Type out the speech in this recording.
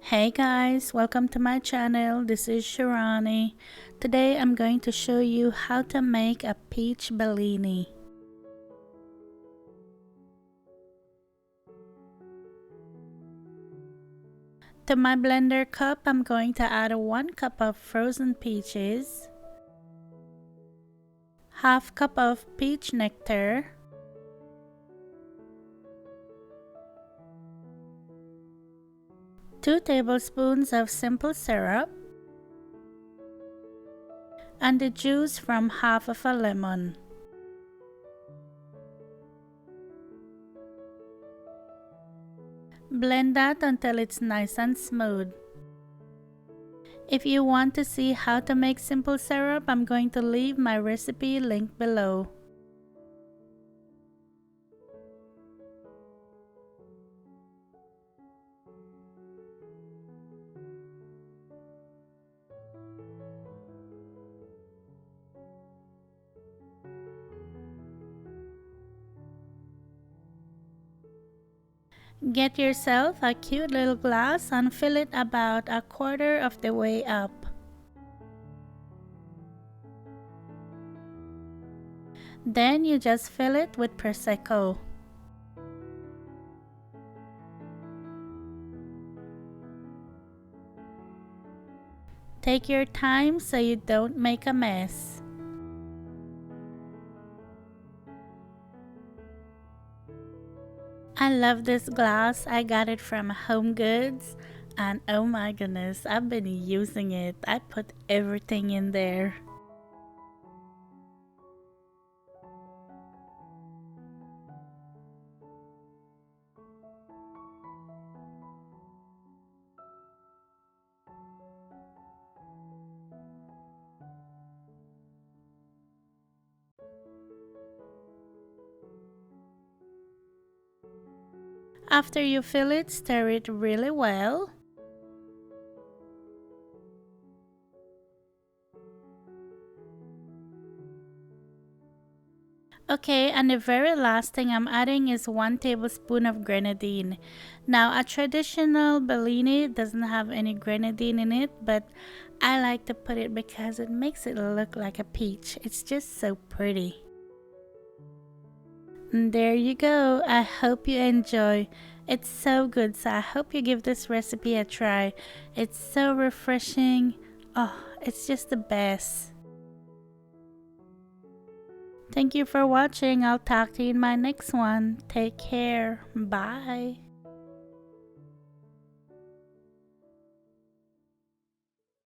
Hey guys, welcome to my channel. This is Shirani. Today I'm going to show you how to make a peach Bellini. To my blender cup, I'm going to add 1 cup of frozen peaches, half cup of peach nectar, 2 tablespoons of simple syrup, and the juice from half of a lemon. Blend that until it's nice and smooth. If you want to see how to make simple syrup, I'm going to leave my recipe link below. Get yourself a cute little glass and fill it about 1/4 of the way up. Then you just fill it with Prosecco. Take your time so you don't make a mess. I love this glass. I got it from Home Goods and oh my goodness, I've been using it. I put everything in there. After you fill it, stir it really well. Okay, and the very last thing I'm adding is 1 tablespoon of grenadine. Now, a traditional Bellini doesn't have any grenadine in it, but I like to put it because it makes it look like a peach. It's just so pretty. And there you go. I hope you enjoy. It's so good, so I hope you give this recipe a try. It's so refreshing. Oh, it's just the best. Thank you for watching. I'll talk to you in my next one. Take care. Bye.